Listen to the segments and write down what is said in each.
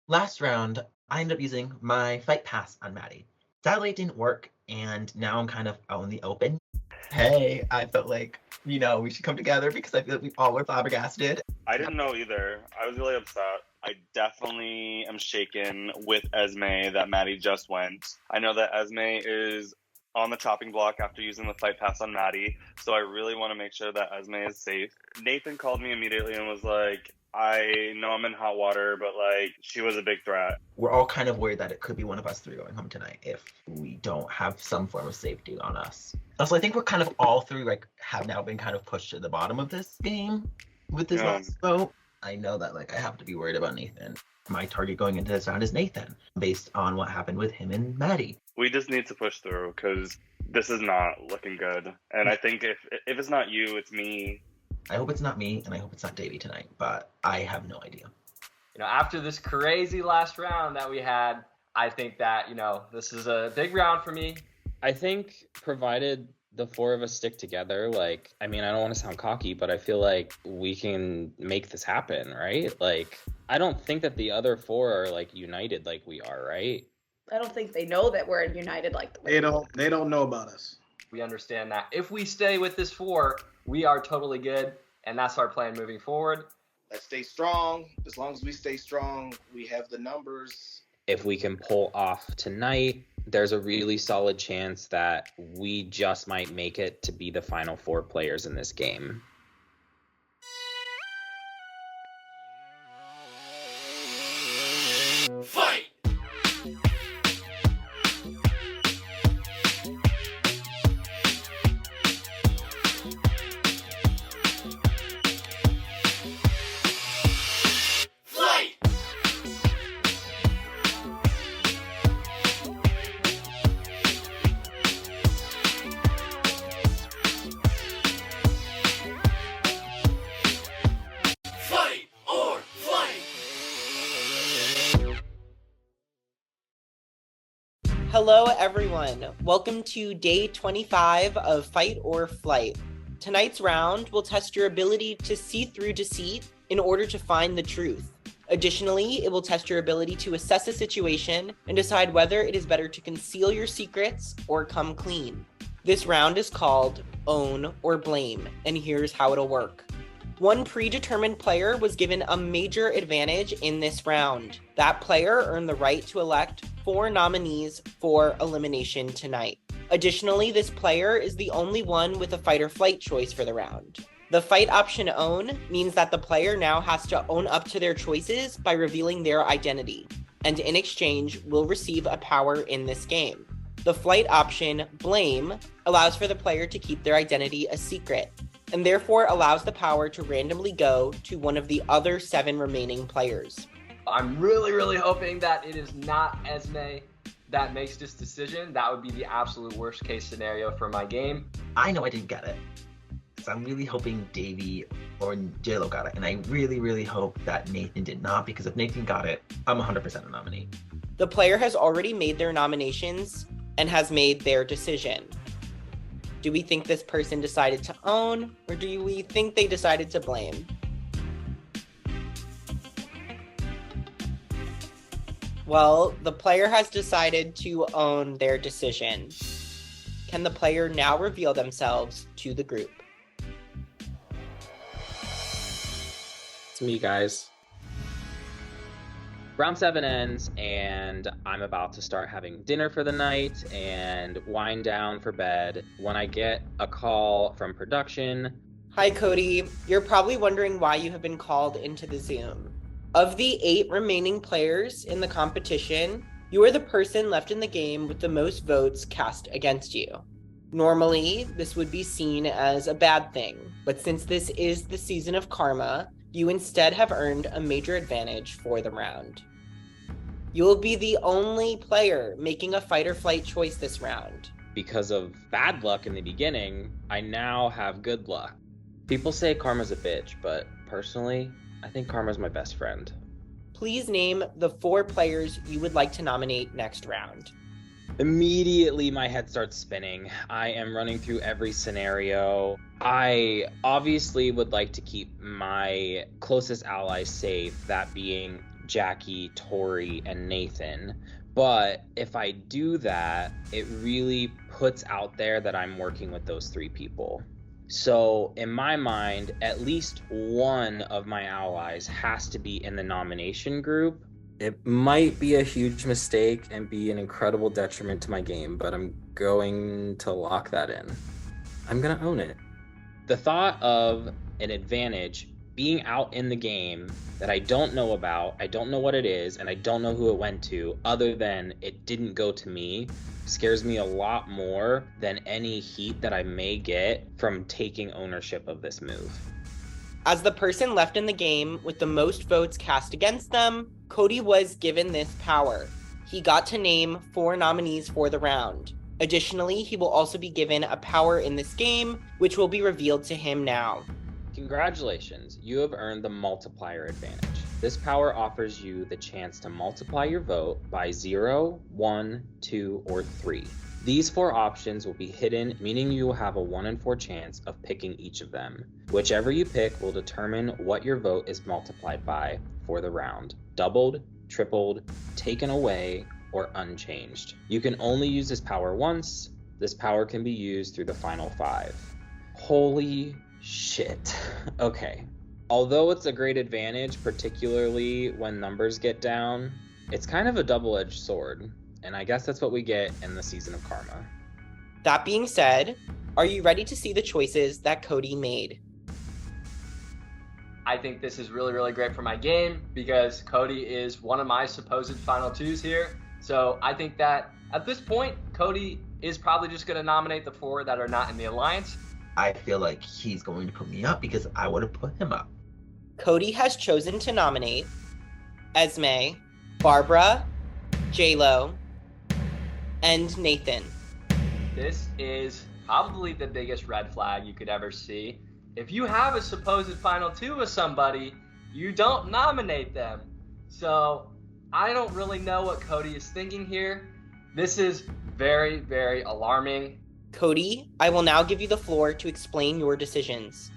Last round, I ended up using my fight pass on Maddie. Sadly, it didn't work, and now I'm kind of out in the open. Hey, I felt like, we should come together because I feel like we all were flabbergasted. I didn't know either. I was really upset. I definitely am shaken with Esme that Maddie just went. I know that Esme is on the chopping block after using the fight pass on Maddie, so I really want to make sure that Esme is safe. Nathan called me immediately and was like, I know I'm in hot water, but she was a big threat. We're all kind of worried that it could be one of us three going home tonight if we don't have some form of safety on us. Also, I think we're kind of all three have now been kind of pushed to the bottom of this game with this last vote. I know that I have to be worried about Nathan. My target going into this round is Nathan, based on what happened with him and Maddie. We just need to push through because this is not looking good. And I think if it's not you, it's me. I hope it's not me, and I hope it's not Davey tonight, but I have no idea. After this crazy last round that we had, I think that, this is a big round for me. I think provided the four of us stick together, I don't want to sound cocky, but I feel like we can make this happen, right? I don't think that the other four are united like we are, right? I don't think they know that we're united like the way they don't know about us. We understand that if we stay with this four, we are totally good, and that's our plan moving forward. Let's stay strong. As long as we stay strong, we have the numbers. If we can pull off tonight, there's a really solid chance that we just might make it to be the final four players in this game. Fight! Hello everyone, welcome to day 25 of Fight or Flight. Tonight's round will test your ability to see through deceit in order to find the truth. Additionally, it will test your ability to assess a situation and decide whether it is better to conceal your secrets or come clean. This round is called Own or Blame, and here's how it'll work. One predetermined player was given a major advantage in this round. That player earned the right to elect 4 nominees for elimination tonight. Additionally, this player is the only one with a fight or flight choice for the round. The fight option Own means that the player now has to own up to their choices by revealing their identity, and in exchange will receive a power in this game. The flight option Blame allows for the player to keep their identity a secret, and therefore allows the power to randomly go to one of the other 7 remaining players. I'm really hoping that it is not Esme that makes this decision. That would be the absolute worst case scenario for my game. I know I didn't get it, so I'm really hoping Davey or JLo got it, and I really hope that Nathan did not, because if Nathan got it, I'm 100% a nominee. The player has already made their nominations and has made their decision. Do we think this person decided to own, or do we think they decided to blame? Well, the player has decided to own their decision. Can the player now reveal themselves to the group? It's me, guys. Round 7 ends, and I'm about to start having dinner for the night and wind down for bed when I get a call from production. Hi, Cody. You're probably wondering why you have been called into the Zoom. Of the 8 remaining players in the competition, you are the person left in the game with the most votes cast against you. Normally, this would be seen as a bad thing, but since this is the season of karma, you instead have earned a major advantage for the round. You will be the only player making a fight or flight choice this round. Because of bad luck in the beginning, I now have good luck. People say karma's a bitch, but personally, I think karma's my best friend. Please name the 4 players you would like to nominate next round. Immediately, my head starts spinning. I am running through every scenario. I obviously would like to keep my closest allies safe, that being Jackie, Tori, and Nathan. But if I do that, it really puts out there that I'm working with those 3 people. So in my mind, at least one of my allies has to be in the nomination group. It might be a huge mistake and be an incredible detriment to my game, but I'm going to lock that in. I'm going to own it. The thought of an advantage being out in the game that I don't know about, I don't know what it is, and I don't know who it went to, other than it didn't go to me, scares me a lot more than any heat that I may get from taking ownership of this move. As the person left in the game with the most votes cast against them, Cody was given this power. He got to name 4 nominees for the round. Additionally, he will also be given a power in this game, which will be revealed to him now. Congratulations, you have earned the multiplier advantage. This power offers you the chance to multiply your vote by 0, 1, 2, or 3. These 4 options will be hidden, meaning you will have a 1 in 4 chance of picking each of them. Whichever you pick will determine what your vote is multiplied by for the round. Doubled, tripled, taken away, or unchanged. You can only use this power once. This power can be used through the final 5. Holy shit. Okay. Although it's a great advantage, particularly when numbers get down, it's kind of a double-edged sword. And I guess that's what we get in the Season of Karma. That being said, are you ready to see the choices that Cody made? I think this is really, really great for my game because Cody is one of my supposed final 2s here. So I think that at this point, Cody is probably just going to nominate the 4 that are not in the alliance. I feel like he's going to put me up because I would have put him up. Cody has chosen to nominate Esme, Barbara, J-Lo, and Nathan. This is probably the biggest red flag you could ever see. If you have a supposed final 2 with somebody, you don't nominate them. So I don't really know what Cody is thinking here. This is very, very alarming. Cody, I will now give you the floor to explain your decisions.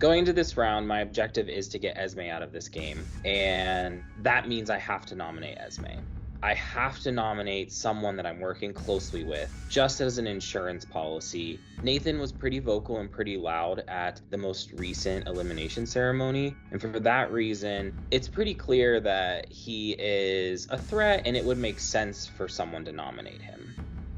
Going into this round, my objective is to get Esme out of this game, and that means I have to nominate Esme. I have to nominate someone that I'm working closely with, just as an insurance policy. Nathan was pretty vocal and pretty loud at the most recent elimination ceremony, and for that reason, it's pretty clear that he is a threat and it would make sense for someone to nominate him.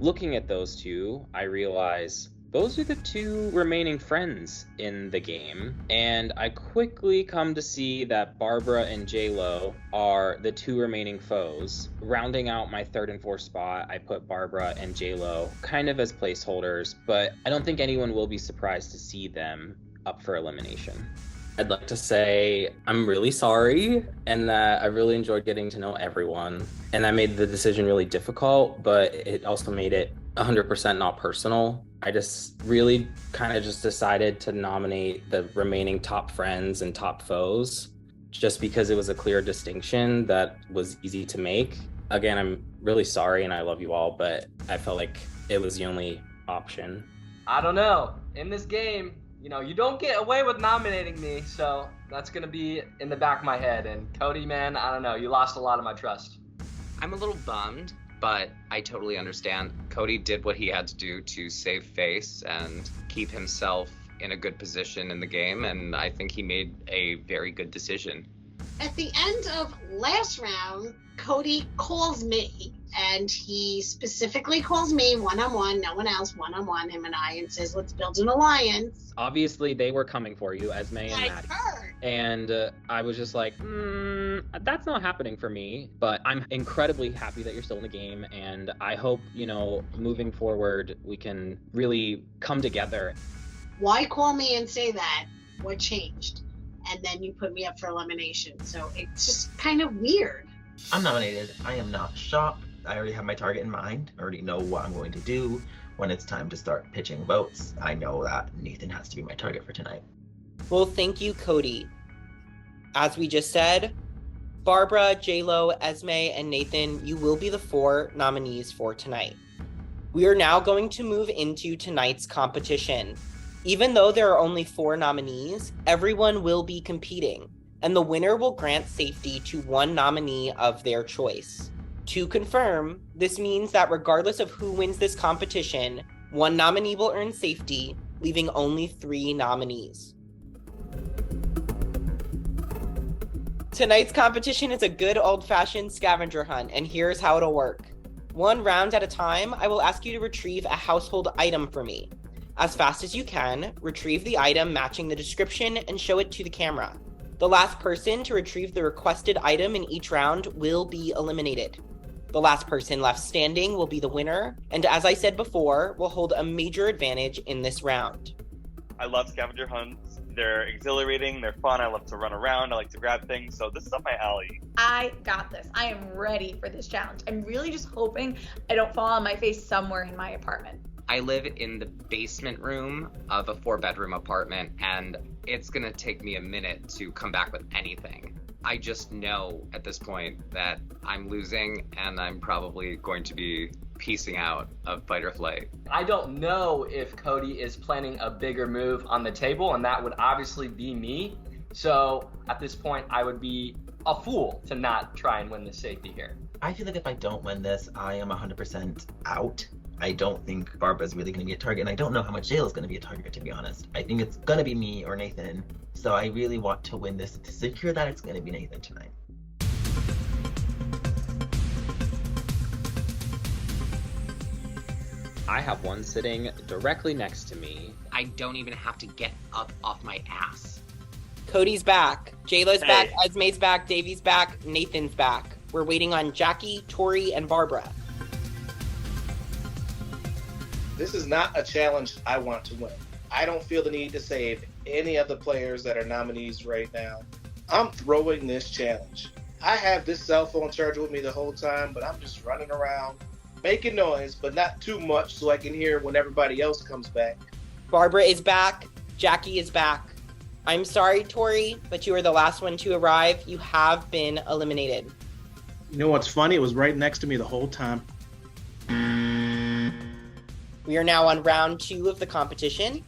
Looking at those 2, I realize those are the 2 remaining friends in the game, and I quickly come to see that Barbara and J-Lo are the 2 remaining foes. Rounding out my 3rd and 4th spot, I put Barbara and J-Lo kind of as placeholders, but I don't think anyone will be surprised to see them up for elimination. I'd like to say I'm really sorry and that I really enjoyed getting to know everyone, and that made the decision really difficult, but it also made it 100% not personal. I just really kind of just decided to nominate the remaining top friends and top foes just because it was a clear distinction that was easy to make. Again, I'm really sorry and I love you all, but I felt like it was the only option. I don't know. In this game, you don't get away with nominating me, so that's going to be in the back of my head. And Cody, man, I don't know. You lost a lot of my trust. I'm a little bummed, but I totally understand. Cody did what he had to do to save face and keep himself in a good position in the game, and I think he made a very good decision. At the end of last round, Cody calls me, and he specifically calls me one-on-one, no one else, one-on-one, him and I, and says, let's build an alliance. Obviously, they were coming for you, Esme and Maddie. And I was just like, that's not happening for me. But I'm incredibly happy that you're still in the game, and I hope, moving forward, we can really come together. Why call me and say that? What changed? And then you put me up for elimination. So it's just kind of weird. I'm nominated. I am not shocked. I already have my target in mind. I already know what I'm going to do when it's time to start pitching votes. I know that Nathan has to be my target for tonight. Well, thank you, Cody. As we just said, Barbara, J-Lo, Esme, and Nathan, you will be the 4 nominees for tonight. We are now going to move into tonight's competition. Even though there are only 4 nominees, everyone will be competing. and the winner will grant safety to one nominee of their choice. To confirm, this means that regardless of who wins this competition, one nominee will earn safety, leaving only 3 nominees. Tonight's competition is a good old-fashioned scavenger hunt, and here's how it'll work. 1 round at a time, I will ask you to retrieve a household item for me. As fast as you can, retrieve the item matching the description and show it to the camera. The last person to retrieve the requested item in each round will be eliminated. The last person left standing will be the winner, and as I said before, will hold a major advantage in this round. I love scavenger hunts. They're exhilarating, they're fun, I love to run around, I like to grab things, so this is up my alley. I got this. I am ready for this challenge. I'm really just hoping I don't fall on my face somewhere in my apartment. I live in the basement room of a 4-bedroom apartment, and it's gonna take me a minute to come back with anything. I just know at this point that I'm losing, and I'm probably going to be piecing out of fight or flight. I don't know if Cody is planning a bigger move on the table, and that would obviously be me. So at this point, I would be a fool to not try and win the safety here. I feel like if I don't win this, I am 100% out. I don't think Barbara's really going to be a target, and I don't know how much Jayla's going to be a target, to be honest. I think it's going to be me or Nathan, so I really want to win this to secure that it's going to be Nathan tonight. I have one sitting directly next to me. I don't even have to get up off my ass. Cody's back, Jayla's back, Esme's back, Davey's back, Nathan's back. We're waiting on Jackie, Tori, and Barbara. This is not a challenge I want to win. I don't feel the need to save any of the players that are nominees right now. I'm throwing this challenge. I have this cell phone charger with me the whole time, but I'm just running around, making noise, but not too much so I can hear when everybody else comes back. Barbara is back, Jackie is back. I'm sorry, Tori, but you are the last one to arrive. You have been eliminated. You know what's funny? It was right next to me the whole time. We are now on round 2 of the competition.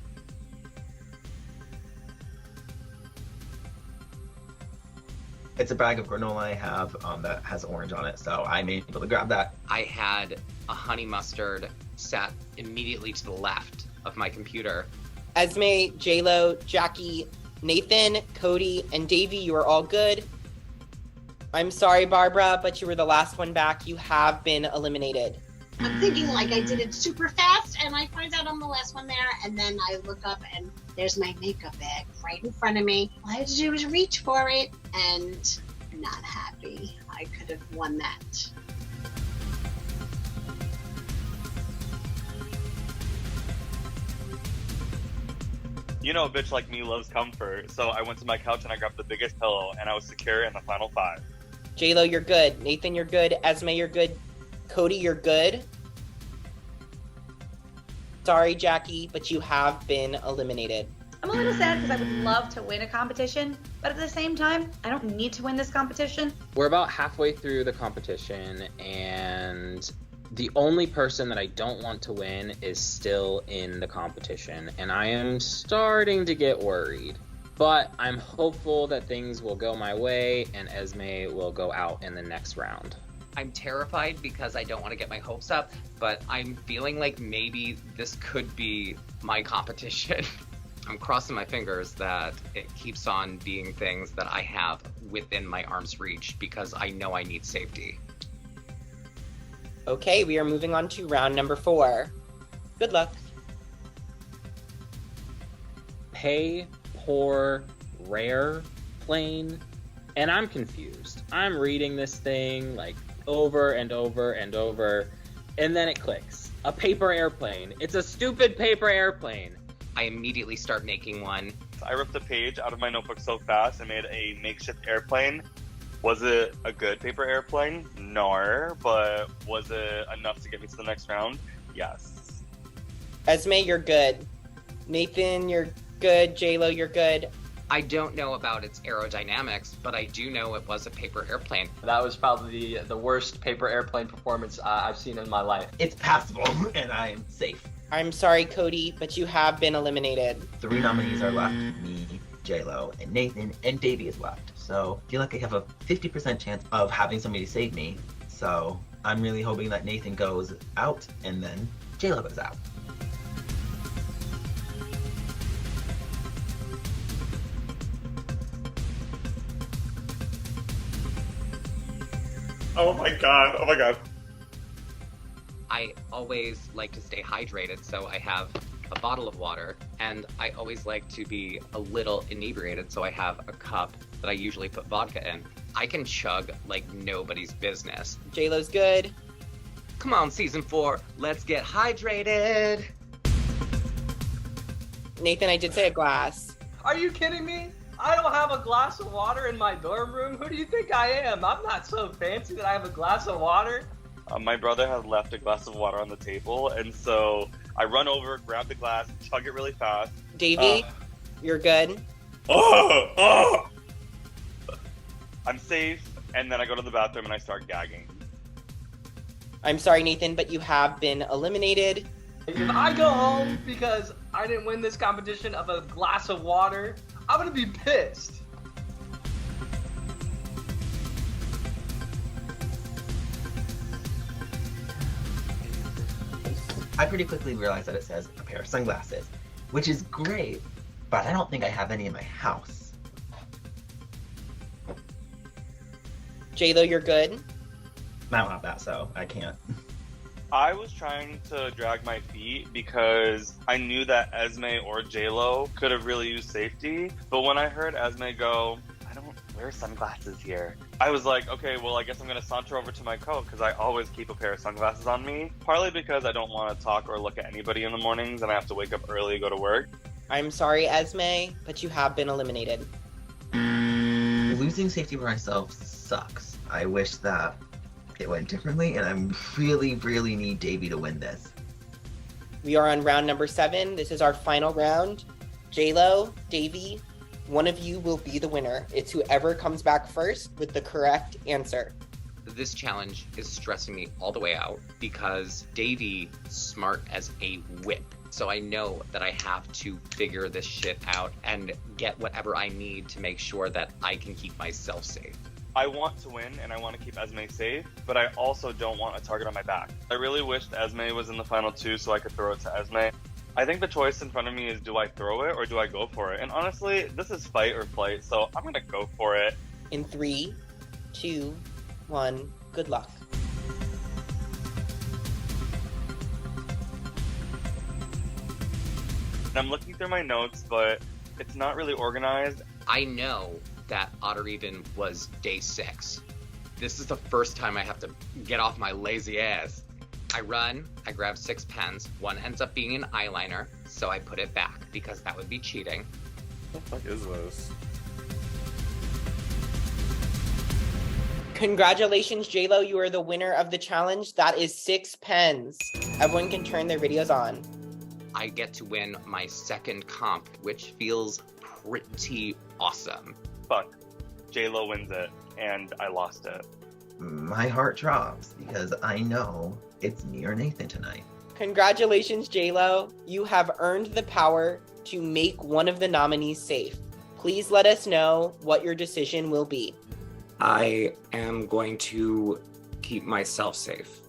It's a bag of granola I have that has orange on it, so I'm able to grab that. I had a honey mustard sat immediately to the left of my computer. Esme, JLo, Jackie, Nathan, Cody, and Davey, you are all good. I'm sorry, Barbara, but you were the last one back. You have been eliminated. I'm thinking like I did it super fast, and I find out I'm the last one there, and then I look up and there's my makeup bag right in front of me. All I had to do was reach for it, and I'm not happy. I could have won that. You know, a bitch like me loves comfort, so I went to my couch and I grabbed the biggest pillow, and I was secure in the final 5. JLo, you're good. Nathan, you're good. Esme, you're good. Cody, you're good. Sorry, Jackie, but you have been eliminated. I'm a little sad because I would love to win a competition, but at the same time, I don't need to win this competition. We're about halfway through the competition, and the only person that I don't want to win is still in the competition, and I am starting to get worried. But I'm hopeful that things will go my way and Esme will go out in the next round. I'm terrified because I don't want to get my hopes up, but I'm feeling like maybe this could be my competition. I'm crossing my fingers that it keeps on being things that I have within my arm's reach because I know I need safety. Okay, we are moving on to round number 4. Good luck. Pay, pour, rare, plain, and I'm confused. I'm reading this thing like over and over and over, and then it clicks. A paper airplane. It's a stupid paper airplane. I immediately start making one. I ripped a page out of my notebook so fast and made a makeshift airplane. Was it a good paper airplane? No, but was it enough to get me to the next round? Yes. Esme, you're good. Nathan, you're good. JLo, you're good. I don't know about its aerodynamics, but I do know it was a paper airplane. That was probably the worst paper airplane performance I've seen in my life. It's passable, and I am safe. I'm sorry, Cody, but you have been eliminated. 3 nominees are left. Me, JLo, and Nathan, and Davey is left. So I feel like I have a 50% chance of having somebody save me. So I'm really hoping that Nathan goes out and then JLo goes out. Oh my god. I always like to stay hydrated, so I have a bottle of water, and I always like to be a little inebriated, so I have a cup that I usually put vodka in. I can chug like nobody's business. JLo's good. Come on, season 4, let's get hydrated. Nathan, I did say a glass. Are you kidding me? I don't have a glass of water in my dorm room. Who do you think I am? I'm not so fancy that I have a glass of water. My brother had left a glass of water on the table, and so I run over, grab the glass, chug it really fast. Davey, you're good. I'm safe, and then I go to the bathroom and I start gagging. I'm sorry, Nathan, but you have been eliminated. If I go home because I didn't win this competition of a glass of water, I'm gonna be pissed. I pretty quickly realized that it says a pair of sunglasses, which is great, but I don't think I have any in my house. JLo, you're good. I don't have that, so I can't. I was trying to drag my feet because I knew that Esme or JLo could have really used safety, but when I heard Esme go, I don't wear sunglasses here, I was like, okay, well, I guess I'm going to saunter over to my coat because I always keep a pair of sunglasses on me, partly because I don't want to talk or look at anybody in the mornings and I have to wake up early to go to work. I'm sorry, Esme, but you have been eliminated. Losing safety for myself sucks. I wish that it went differently, and I really need Davey to win this. We are on round number 7. This is our final round. JLo, Davey, one of you will be the winner. It's whoever comes back first with the correct answer. This challenge is stressing me all the way out because Davey's smart as a whip. So I know that I have to figure this shit out and get whatever I need to make sure that I can keep myself safe. I want to win and I want to keep Esme safe, but I also don't want a target on my back. I really wished Esme was in the final 2 so I could throw it to Esme. I think the choice in front of me is, do I throw it or do I go for it? And honestly, this is fight or flight, so I'm gonna go for it. In 3, 2, 1, good luck. And I'm looking through my notes, but it's not really organized. I know that Otter Even was day 6. This is the first time I have to get off my lazy ass. I run, I grab 6 pens, one ends up being an eyeliner, so I put it back because that would be cheating. What the fuck is this? Congratulations, JLo, you are the winner of the challenge. That is 6 pens. Everyone can turn their videos on. I get to win my second comp, which feels pretty awesome. Fuck. JLo wins it, and I lost it. My heart drops because I know it's me or Nathan tonight. Congratulations, JLo. You have earned the power to make one of the nominees safe. Please let us know what your decision will be. I am going to keep myself safe.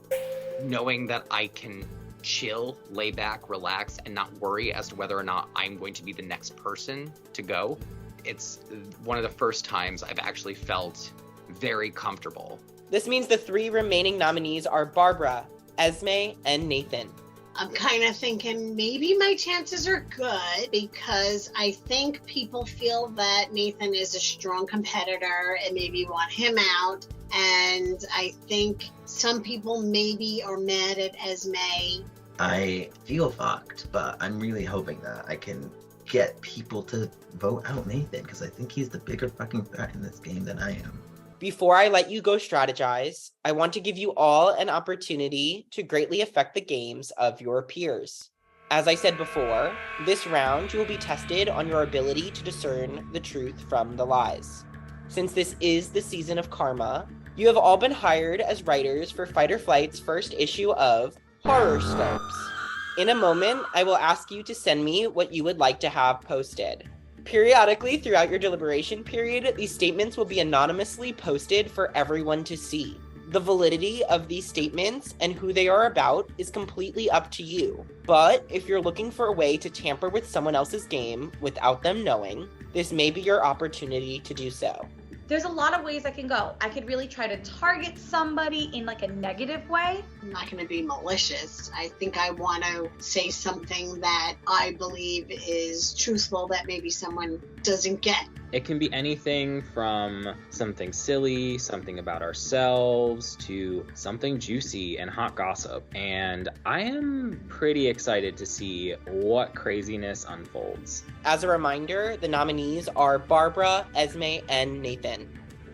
Knowing that I can chill, lay back, relax, and not worry as to whether or not I'm going to be the next person to go. It's one of the first times I've actually felt very comfortable. This means the 3 remaining nominees are Barbara, Esme, and Nathan. I'm kind of thinking maybe my chances are good because I think people feel that Nathan is a strong competitor and maybe want him out. And I think some people maybe are mad at Esme. I feel fucked, but I'm really hoping that I can get people to vote out Nathan because I think he's the bigger fucking threat in this game than I am. Before I let you go strategize, I want to give you all an opportunity to greatly affect the games of your peers. As I said before, this round you will be tested on your ability to discern the truth from the lies. Since this is the season of karma, you have all been hired as writers for Fight or Flight's first issue of Horoscopes. In a moment, I will ask you to send me what you would like to have posted. Periodically throughout your deliberation period, these statements will be anonymously posted for everyone to see. The validity of these statements and who they are about is completely up to you. But if you're looking for a way to tamper with someone else's game without them knowing, this may be your opportunity to do so. There's a lot of ways I can go. I could really try to target somebody in like a negative way. I'm not going to be malicious. I think I want to say something that I believe is truthful that maybe someone doesn't get. It can be anything from something silly, something about ourselves, to something juicy and hot gossip. And I am pretty excited to see what craziness unfolds. As a reminder, the nominees are Barbara, Esme, and Nathan.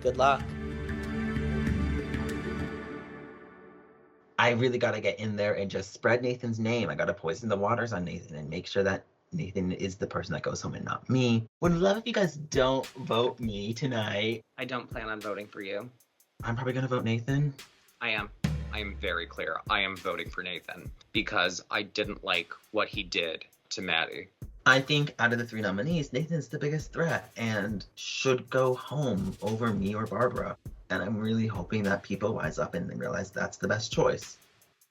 Good luck. I really got to get in there and just spread Nathan's name. I got to poison the waters on Nathan and make sure that Nathan is the person that goes home and not me. Would love if you guys don't vote me tonight. I don't plan on voting for you. I'm probably going to vote Nathan. I am very clear. I am voting for Nathan because I didn't like what he did to Maddie. I think out of the 3 nominees, Nathan's the biggest threat and should go home over me or Barbara. And I'm really hoping that people wise up and realize that's the best choice.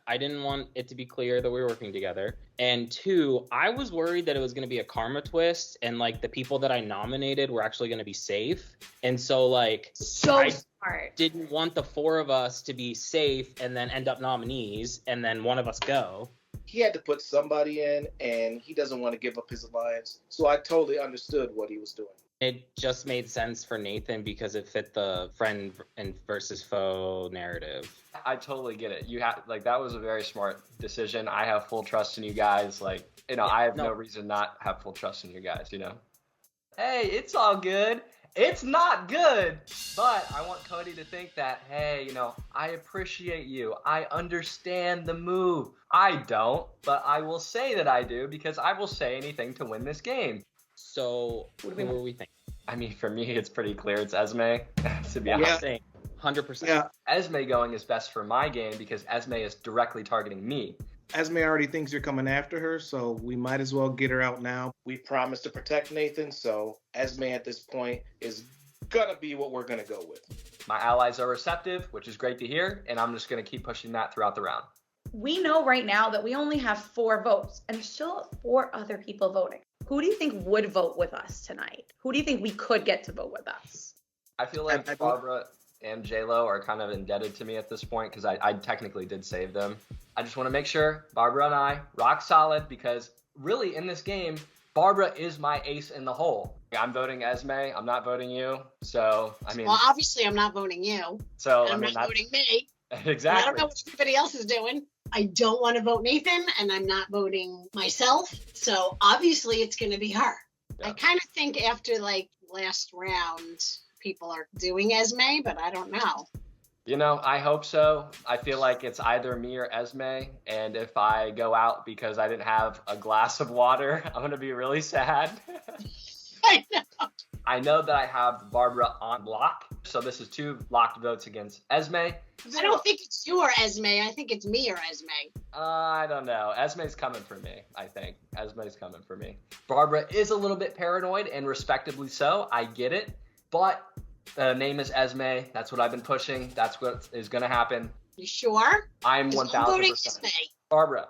I didn't want it to be clear that we were working together. And 2, I was worried that it was going to be a karma twist and like the people that I nominated were actually going to be safe. And so like So smart. Didn't want the 4 of us to be safe and then end up nominees and then one of us go. He had to put somebody in, and he doesn't want to give up his alliance. So I totally understood what he was doing. It just made sense for Nathan because it fit the friend and versus foe narrative. I totally get it. You have like that was a very smart decision. I have full trust in you guys. Like, you know, I have no reason not have full trust in you guys, you know. Hey, it's all good. It's not good. But I want Cody to think that, hey, you know, I appreciate you. I understand the move. I don't, but I will say that I do because I will say anything to win this game. So what were we thinking? I mean, for me, it's pretty clear. It's Esme, to be honest. 100%. Yeah. Esme going is best for my game because Esme is directly targeting me. Esme already thinks you're coming after her, so we might as well get her out now. We promised to protect Nathan, so Esme at this point is gonna be what we're gonna go with. My allies are receptive, which is great to hear, and I'm just gonna keep pushing that throughout the round. We know right now that we only have 4 votes, and there's still 4 other people voting. Who do you think would vote with us tonight? Who do you think we could get to vote with us? I feel like Barbara and J-Lo are kind of indebted to me at this point because I technically did save them. I just want to make sure Barbara and I rock solid because really in this game, Barbara is my ace in the hole. I'm voting Esme. I'm not voting you. So, I mean. Well, obviously I'm not voting you. So, I'm not voting me. Exactly. I don't know what everybody else is doing. I don't want to vote Nathan, and I'm not voting myself. So obviously it's going to be her. Yeah. I kind of think after like last round, people are doing Esme, but I don't know. You know, I hope so. I feel like it's either me or Esme, and if I go out because I didn't have a glass of water, I'm going to be really sad. I know. I know that I have Barbara on block, so this is 2 locked votes against Esme. I don't think it's you or Esme. I think it's me or Esme. I don't know. Esme's coming for me, I think. Esme's coming for me. Barbara is a little bit paranoid, and respectably so. I get it. But the name is Esme. That's what I've been pushing. That's what is going to happen. You sure? I'm 1,000%. voting Esme. Barbara,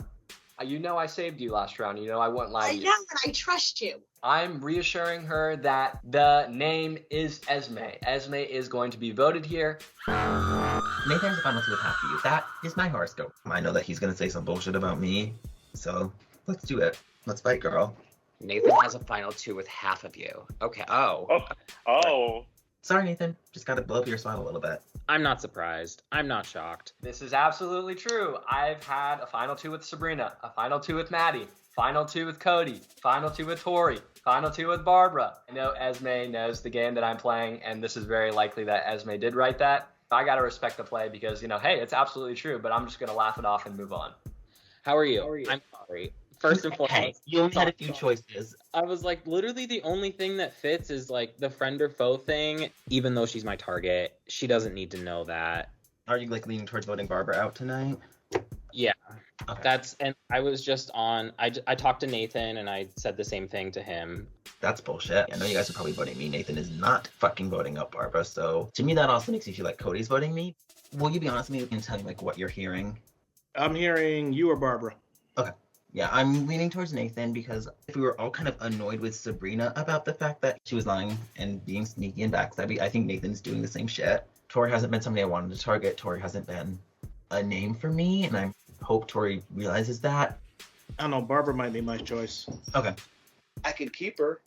you know I saved you last round. You know I wouldn't lie to you. I know, and I trust you. I'm reassuring her that the name is Esme. Esme is going to be voted here. Nathan's the final 2 with half of you. That is my horoscope. I know that he's going to say some bullshit about me. So let's do it. Let's fight, girl. Nathan has a final 2 with half of you. Okay. Oh. Sorry, Nathan. Just got to blow up your spot a little bit. I'm not surprised. I'm not shocked. This is absolutely true. I've had a final 2 with Sabrina, a final 2 with Maddie, final 2 with Cody, final 2 with Tori, final 2 with Barbara. I know Esme knows the game that I'm playing, and this is very likely that Esme did write that. I got to respect the play because, you know, hey, it's absolutely true, but I'm just going to laugh it off and move on. How are you? I'm sorry. First and foremost, hey, you only had a few choices. I was like, literally the only thing that fits is like the friend or foe thing, even though she's my target. She doesn't need to know that. Are you like leaning towards voting Barbara out tonight? Yeah, Okay. and I was just on. I talked to Nathan and I said the same thing to him. That's bullshit. I know you guys are probably voting me. Nathan is not fucking voting up Barbara. So to me, that also makes me feel like Cody's voting me. Will you be honest with me and tell me like what you're hearing? I'm hearing you or Barbara. Yeah, I'm leaning towards Nathan because if we were all kind of annoyed with Sabrina about the fact that she was lying and being sneaky and backstabby, I think Nathan's doing the same shit. Tori hasn't been somebody I wanted to target. Tori hasn't been a name for me, and I hope Tori realizes that. I don't know. Barbara might be my choice. Okay. I could keep her.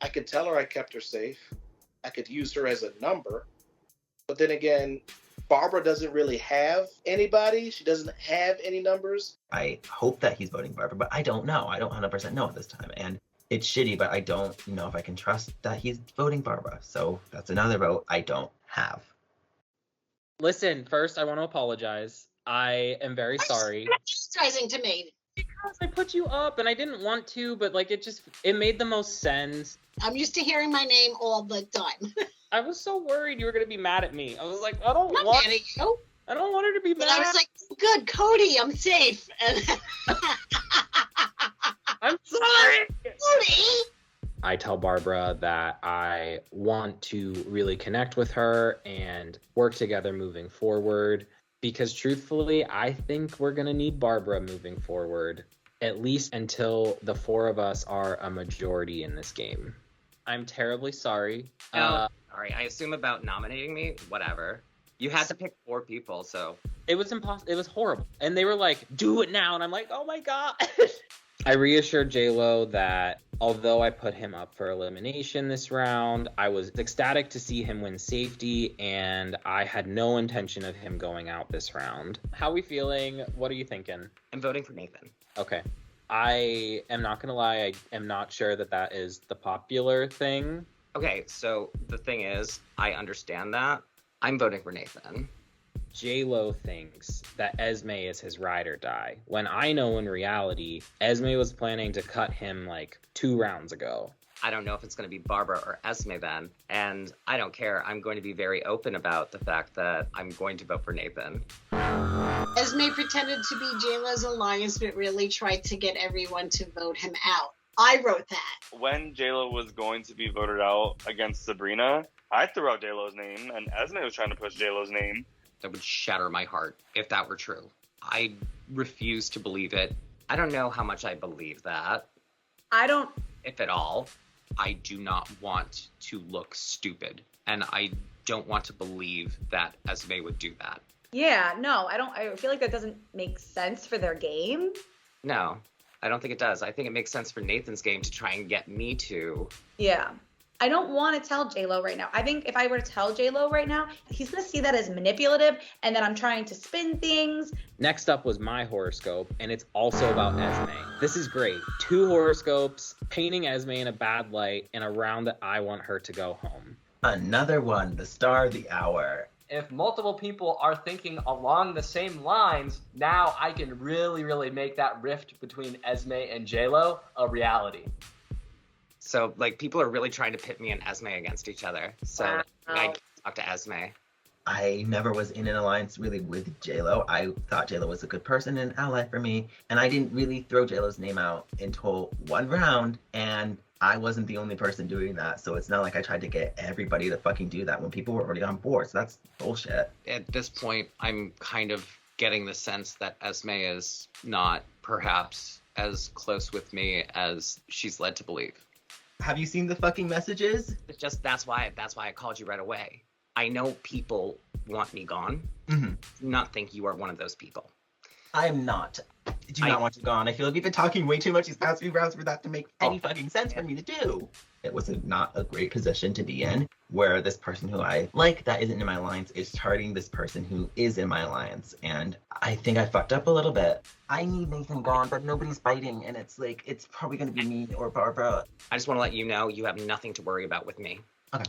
I could tell her I kept her safe. I could use her as a number. But then again, Barbara doesn't really have anybody. She doesn't have any numbers. I hope that he's voting Barbara, but I don't know. I don't 100% know at this time. And it's shitty, but I don't know if I can trust that he's voting Barbara. So that's another vote I don't have. Listen, first I want to apologize. I am very sorry. Apologizing to me. Because I put you up and I didn't want to, but like it made the most sense. I'm used to hearing my name all the time. I was so worried you were gonna be mad at me. I was like, I don't I'm not want mad at you. I don't want her to be But mad. I was like, good, Cody, I'm safe. And I'm sorry. Cody! I tell Barbara that I want to really connect with her and work together moving forward because truthfully, I think we're going to need Barbara moving forward, at least until the four of us are a majority in this game. I'm terribly sorry. Sorry, I assume about nominating me, whatever. You had to pick 4 people, so. It was impossible. It was horrible. And they were like, do it now. And I'm like, oh my God. I reassured J-Lo that although I put him up for elimination this round, I was ecstatic to see him win safety, and I had no intention of him going out this round. How are we feeling? What are you thinking? I'm voting for Nathan. Okay. I am not going to lie. I am not sure that is the popular thing. Okay, so the thing is, I understand that. I'm voting for Nathan. J-Lo thinks that Esme is his ride or die, when I know in reality, Esme was planning to cut him like 2 rounds ago. I don't know if it's going to be Barbara or Esme then, and I don't care. I'm going to be very open about the fact that I'm going to vote for Nathan. Esme pretended to be J-Lo's alliance, but really tried to get everyone to vote him out. I wrote that. When JLo was going to be voted out against Sabrina, I threw out JLo's name, and Esme was trying to push JLo's name. That would shatter my heart if that were true. I refuse to believe it. I don't know how much I believe that, I don't. if at all. I do not want to look stupid, and I don't want to believe that Esme would do that. Yeah, no, I don't. I feel like that doesn't make sense for their game. No, I don't think it does. I think it makes sense for Nathan's game to try and get me to. Yeah. I don't want to tell J-Lo right now. I think if I were to tell J-Lo right now, he's going to see that as manipulative and that I'm trying to spin things. Next up was my horoscope, and it's also about Esme. This is great. 2 horoscopes, painting Esme in a bad light, in a round that I want her to go home. Another one, the star of the hour. If multiple people are thinking along the same lines, now I can really, really make that rift between Esme and J-Lo a reality. So, like, people are really trying to pit me and Esme against each other. So, Wow. I can't talk to Esme. I never was in an alliance really with J-Lo. I thought J-Lo was a good person and an ally for me, and I didn't really throw J-Lo's name out until 1 round, and I wasn't the only person doing that, so it's not like I tried to get everybody to fucking do that when people were already on board, so that's bullshit. At this point, I'm kind of getting the sense that Esme is not perhaps as close with me as she's led to believe. Have you seen the fucking messages? It's just that's why I called you right away. I know people want me gone. Mm-hmm. Do not think you are one of those people. I am not. Do not want you gone. I feel like we've been talking way too much these past few rounds for that to make any fucking sense for me to do. It was not a great position to be in, where this person who I like that isn't in my alliance is targeting this person who is in my alliance, and I think I fucked up a little bit. I need Nathan gone, but nobody's biting, and it's like, it's probably going to be me or Barbara. I just want to let you know you have nothing to worry about with me. Okay.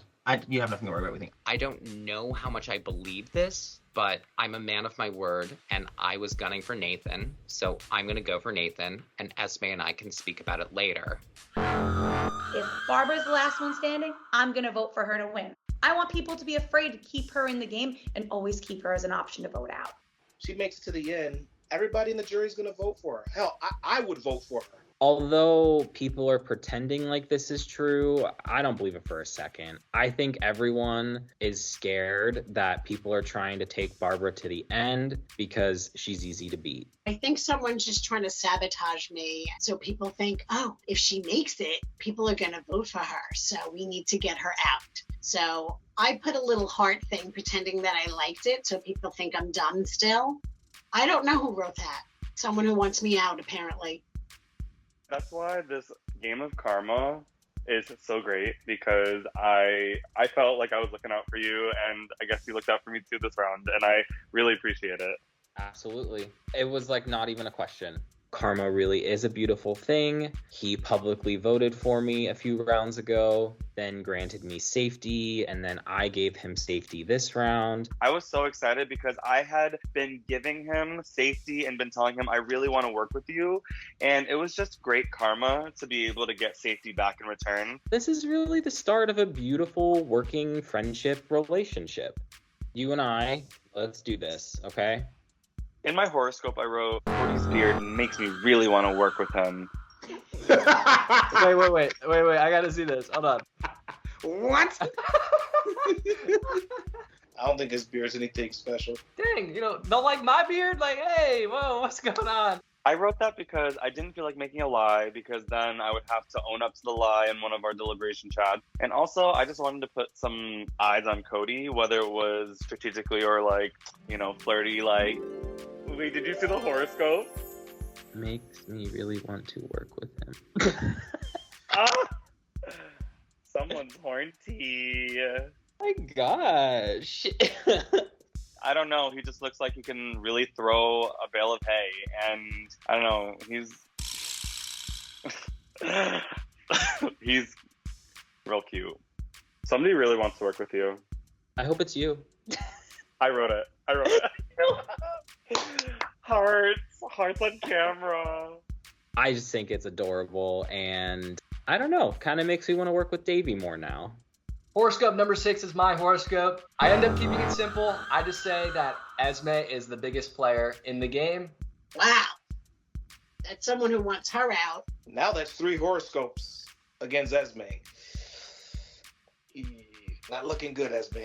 You have nothing to worry about with me. I don't know how much I believe this, but I'm a man of my word, and I was gunning for Nathan, so I'm going to go for Nathan, and Esme and I can speak about it later. If Barbara's the last one standing, I'm going to vote for her to win. I want people to be afraid to keep her in the game and always keep her as an option to vote out. She makes it to the end, everybody in the jury is going to vote for her. Hell, I would vote for her. Although people are pretending like this is true, I don't believe it for a second. I think everyone is scared that people are trying to take Barbara to the end because she's easy to beat. I think someone's just trying to sabotage me. So people think, oh, if she makes it, people are going to vote for her. So we need to get her out. So I put a little heart thing pretending that I liked it so people think I'm dumb still. I don't know who wrote that. Someone who wants me out, apparently. That's why this game of karma is so great, because I felt like I was looking out for you, and I guess you looked out for me too this round, and I really appreciate it. Absolutely. It was like not even a question. Karma really is a beautiful thing. He publicly voted for me a few rounds ago, then granted me safety, and then I gave him safety this round. I was so excited because I had been giving him safety and been telling him I really want to work with you, and it was just great karma to be able to get safety back in return. This is really the start of a beautiful working friendship relationship. You and I, let's do this, okay? In my horoscope, I wrote, Cody's beard makes me really want to work with him. Wait. I gotta see this. Hold on. What? I don't think his beard's anything special. Dang, don't like my beard? Like, hey, whoa, what's going on? I wrote that because I didn't feel like making a lie, because then I would have to own up to the lie in one of our deliberation chats. And also, I just wanted to put some eyes on Cody, whether it was strategically or like, flirty, like... Wait, did you see the horoscope? Makes me really want to work with him. Someone's horny. My gosh. I don't know. He just looks like he can really throw a bale of hay. And I don't know. He's real cute. Somebody really wants to work with you. I hope it's you. I wrote it. Hearts on camera. I just think it's adorable, and I don't know, kind of makes me want to work with Davey more now. Horoscope number 6 is my horoscope. I end up keeping it simple. I just say that Esme is the biggest player in the game. Wow. That's someone who wants her out. Now that's 3 horoscopes against Esme. Not looking good, Esme.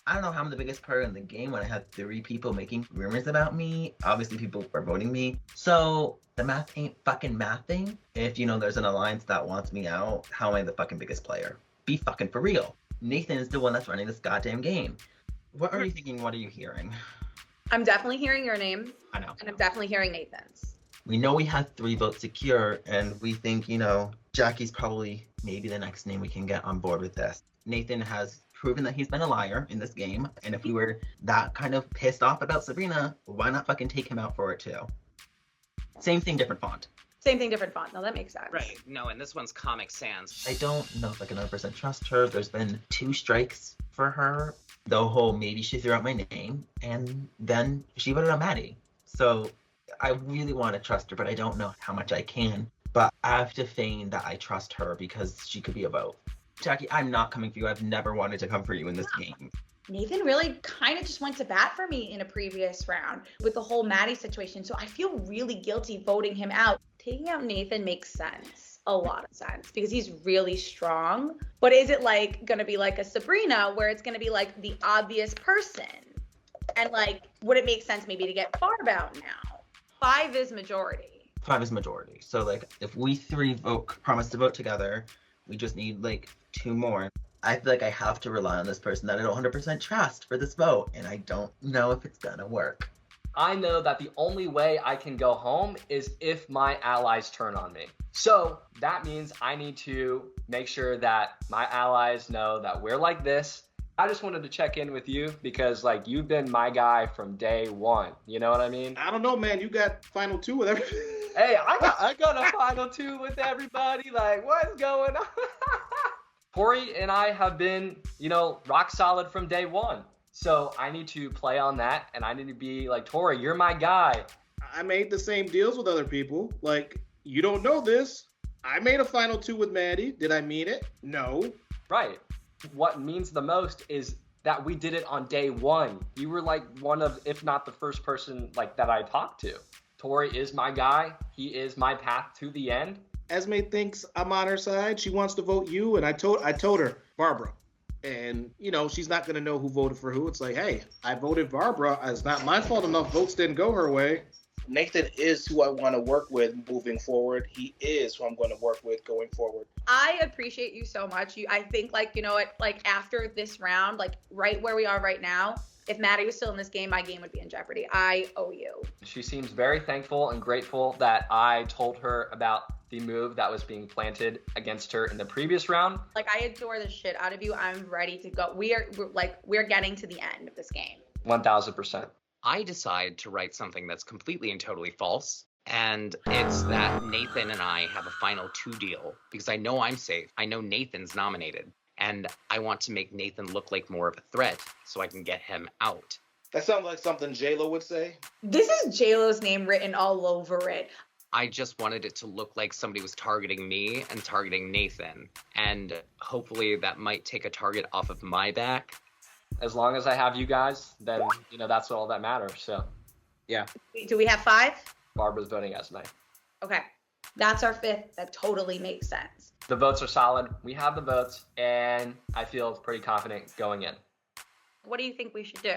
I don't know how I'm the biggest player in the game when I have 3 people making rumors about me. Obviously, people are voting me. So the math ain't fucking mathing. If, there's an alliance that wants me out, how am I the fucking biggest player? Be fucking for real. Nathan is the one that's running this goddamn game. What are you thinking? What are you hearing? I'm definitely hearing your name. I know. And I'm definitely hearing Nathan's. We know we had 3 votes secure, and we think, Jackie's probably maybe the next name we can get on board with this. Nathan has proven that he's been a liar in this game, and if we were that kind of pissed off about Sabrina, why not fucking take him out for it too? Same thing, different font. Same thing, different font. No, that makes sense. Right. No, and this one's Comic Sans. I don't know if I can 100% trust her. There's been 2 strikes for her. The whole maybe she threw out my name, and then she voted on Maddie. So I really want to trust her, but I don't know how much I can. But I have to feign that I trust her because she could be a vote. Jackie, I'm not coming for you. I've never wanted to come for you in this game. Nathan really kind of just went to bat for me in a previous round with the whole Maddie situation. So I feel really guilty voting him out. Taking out Nathan makes sense. A lot of sense because he's really strong. But is it going to be like a Sabrina where it's going to be like the obvious person? And would it make sense maybe to get Barb out now? 5 is majority. 5 is majority. So if we 3 promise to vote together, we just need 2 more. I feel like I have to rely on this person that I don't 100% trust for this vote, and I don't know if it's gonna work. I know that the only way I can go home is if my allies turn on me. So that means I need to make sure that my allies know that we're like this. I just wanted to check in with you because you've been my guy from day 1. You know what I mean? I don't know, man. You got final 2 with everything. Hey, I got a final 2 with everybody. What's going on? Tori and I have been, rock solid from day 1. So I need to play on that, and I need to be like, Tori, you're my guy. I made the same deals with other people. You don't know this. I made a final 2 with Maddie. Did I mean it? No. Right. What means the most is that we did it on day 1. You were one of, if not the first person that I talked to. Tori is my guy. He is my path to the end. Esme thinks I'm on her side. She wants to vote you, and I told her Barbara. And, you know, she's not going to know who voted for who. It's like, hey, I voted Barbara. It's not my fault enough votes didn't go her way. Nathan is who I want to work with moving forward. He is who I'm going to work with going forward. I appreciate you so much. I think, like, you know what, like, after this round, like, right where we are right now, if Maddie was still in this game, my game would be in jeopardy. I owe you. She seems very thankful and grateful that I told her about the move that was being planted against her in the previous round. Like, I adore the shit out of you. I'm ready to go. We're getting to the end of this game. 1000%. I decide to write something that's completely and totally false. And it's that Nathan and I have a final 2 deal because I know I'm safe. I know Nathan's nominated. And I want to make Nathan look like more of a threat so I can get him out. That sounds like something J-Lo would say. This is J-Lo's name written all over it. I just wanted it to look like somebody was targeting me and targeting Nathan. And hopefully that might take a target off of my back. As long as I have you guys, then, you know, that's all that matters. So, yeah. Do we have 5? Barbara's voting Esme. Okay. That's our 5th. That totally makes sense. The votes are solid. We have the votes, and I feel pretty confident going in. What do you think we should do?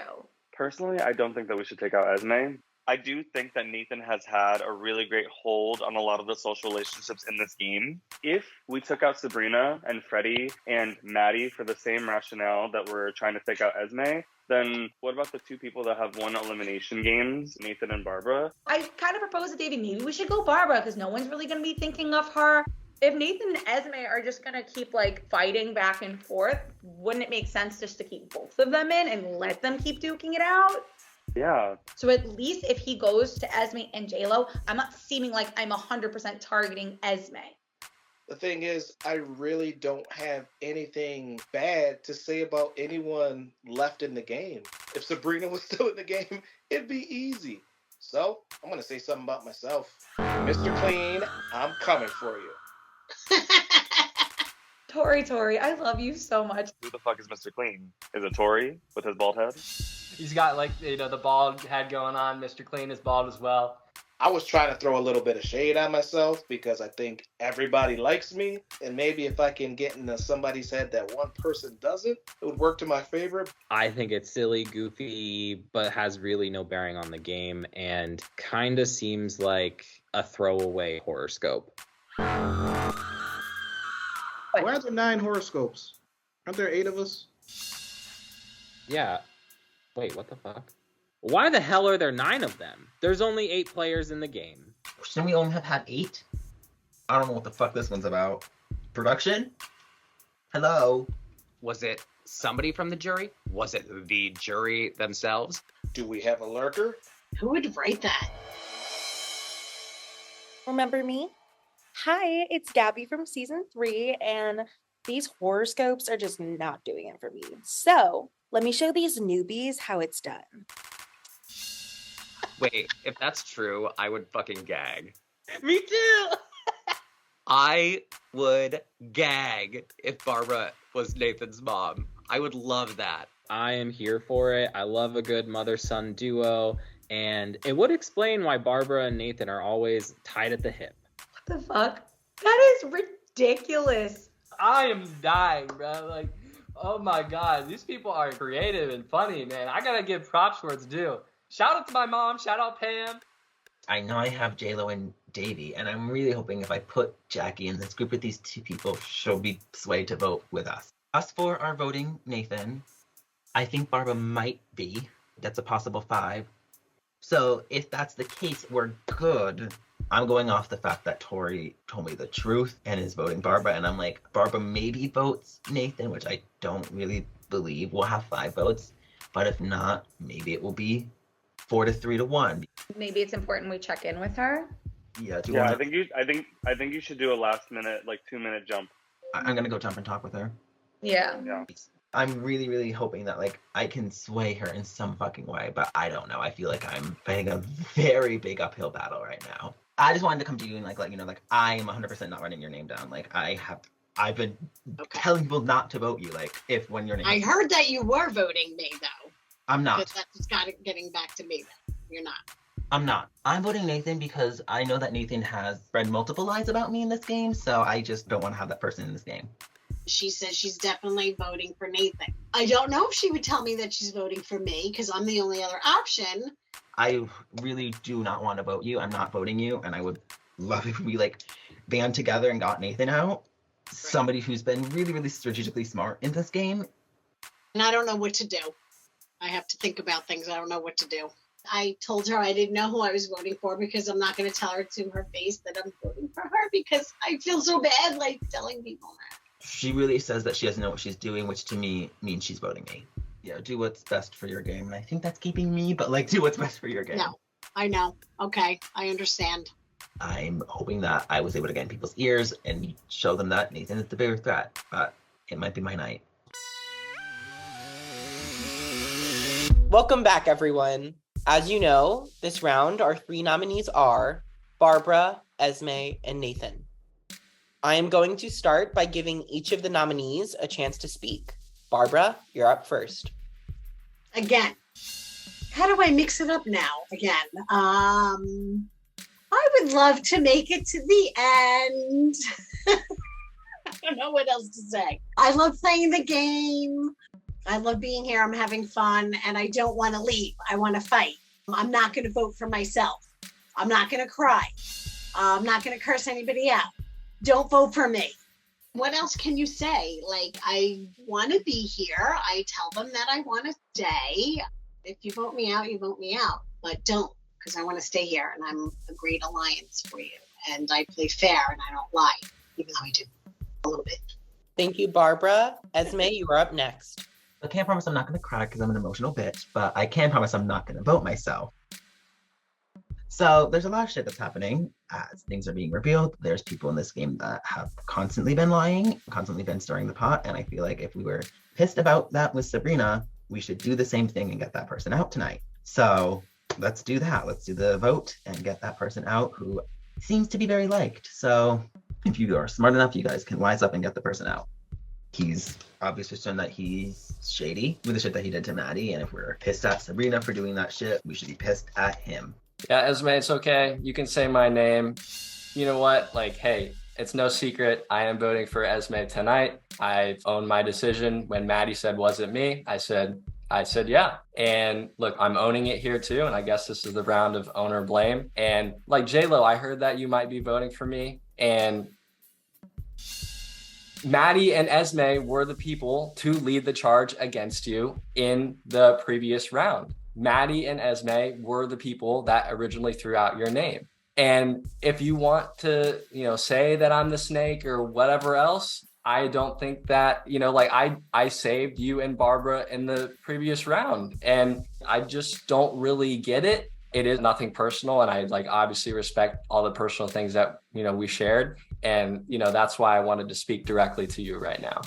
Personally, I don't think that we should take out Esme. I do think that Nathan has had a really great hold on a lot of the social relationships in this game. If we took out Sabrina and Freddie and Maddie for the same rationale that we're trying to take out Esme, then what about the 2 people that have won elimination games, Nathan and Barbara? I kind of proposed to Davey, maybe we should go Barbara because no one's really going to be thinking of her. If Nathan and Esme are just going to keep, like, fighting back and forth, wouldn't it make sense just to keep both of them in and let them keep duking it out? Yeah. So at least if he goes to Esme and J-Lo, I'm not seeming like I'm 100% targeting Esme. The thing is, I really don't have anything bad to say about anyone left in the game. If Sabrina was still in the game, it'd be easy. So I'm going to say something about myself. Mr. Clean, I'm coming for you. Tori, I love you so much. Who the fuck is Mr. Clean? Is it Tori with his bald head? He's got, like, you know, the bald head going on. Mr. Clean is bald as well. I was trying to throw a little bit of shade on myself because I think everybody likes me. And maybe if I can get into somebody's head that one person doesn't, it would work to my favor. I think it's silly, goofy, but has really no bearing on the game and kind of seems like a throwaway horoscope. Why are there 9 horoscopes? Aren't there 8 of us? Yeah. Wait, what the fuck? Why the hell are there 9 of them? There's only 8 players in the game. Shouldn't we only have had 8? I don't know what the fuck this one's about. Production? Hello? Was it somebody from the jury? Was it the jury themselves? Do we have a lurker? Who would write that? Remember me? Hi, it's Gabby from season 3, and these horoscopes are just not doing it for me. So, let me show these newbies how it's done. Wait, if that's true, I would fucking gag. Me too. I would gag if Barbara was Nathan's mom. I would love that. I am here for it. I love a good mother-son duo, and it would explain why Barbara and Nathan are always tied at the hip. What the fuck? That is ridiculous. I am dying, bro. Like, oh my god, these people are creative and funny, man. I gotta give props where it's due. Shout out to my mom. Shout out Pam. I know I have J-Lo and Davey, and I'm really hoping if I put Jackie in this group with these 2 people, she'll be swayed to vote with us. Us 4 are voting Nathan. I think Barbara might be. That's a possible 5. So if that's the case, we're good. I'm going off the fact that Tori told me the truth and is voting Barbara, and I'm like, Barbara maybe votes Nathan, which I don't really believe will have 5 votes. But if not, maybe it will be 4 to 3 to 1. Maybe it's important we check in with her. Yeah. I think you should do a last minute, like 2-minute jump. I'm gonna go jump and talk with her. Yeah. I'm really, really hoping that, like, I can sway her in some fucking way, but I don't know. I feel like I'm fighting a very big uphill battle right now. I just wanted to come to you and, like, let you know, like, I am 100% not writing your name down. Like, I've been telling people not to vote you, like, when your name. I heard that you were voting me, though. I'm not. But that's getting back to me, then. You're not. I'm not. I'm voting Nathan because I know that Nathan has spread multiple lies about me in this game, so I just don't want to have that person in this game. She says she's definitely voting for Nathan. I don't know if she would tell me that she's voting for me because I'm the only other option. I really do not want to vote you. I'm not voting you, and I would love if we band together and got Nathan out. Right. Somebody who's been really, really strategically smart in this game. And I don't know what to do. I have to think about things. I don't know what to do. I told her I didn't know who I was voting for because I'm not going to tell her to her face that I'm voting for her because I feel so bad telling people that. She really says that she doesn't know what she's doing, which to me means she's voting me. Yeah, do what's best for your game. And I think that's keeping me, but do what's best for your game. No, I know. Okay, I understand. I'm hoping that I was able to get in people's ears and show them that Nathan is the bigger threat, but it might be my night. Welcome back, everyone. As you know, this round, our 3 nominees are Barbara, Esme, and Nathan. I am going to start by giving each of the nominees a chance to speak. Barbara, you're up first. Again, how do I mix it up now? Again, I would love to make it to the end. I don't know what else to say. I love playing the game. I love being here. I'm having fun, and I don't want to leave. I want to fight. I'm not going to vote for myself. I'm not going to cry. I'm not going to curse anybody out. Don't vote for me. What else can you say? I want to be here. I tell them that I want to stay. If you vote me out, you vote me out. But don't, because I want to stay here, and I'm a great alliance for you. And I play fair, and I don't lie, even though I do a little bit. Thank you, Barbara. Esme, you are up next. I can't promise I'm not going to cry because I'm an emotional bitch, but I can promise I'm not going to vote myself. So there's a lot of shit that's happening as things are being revealed. There's people in this game that have constantly been lying, constantly been stirring the pot. And I feel like if we were pissed about that with Sabrina, we should do the same thing and get that person out tonight. So let's do that. Let's do the vote and get that person out who seems to be very liked. So if you are smart enough, you guys can wise up and get the person out. He's obviously shown that he's shady with the shit that he did to Maddie. And if we're pissed at Sabrina for doing that shit, we should be pissed at him. Yeah, Esme, it's okay. You can say my name. You know what? Hey, it's no secret. I am voting for Esme tonight. I've owned my decision. When Maddie said, was it me? I said, yeah. And look, I'm owning it here too. And I guess this is the round of own or blame. And J-Lo, I heard that you might be voting for me. And Maddie and Esme were the people to lead the charge against you in the previous round. Maddie and Esme were the people that originally threw out your name. And if you want to, say that I'm the snake or whatever else, I don't think that, I saved you and Barbara in the previous round. And I just don't really get it. It is nothing personal. And I obviously respect all the personal things that, we shared. And, that's why I wanted to speak directly to you right now.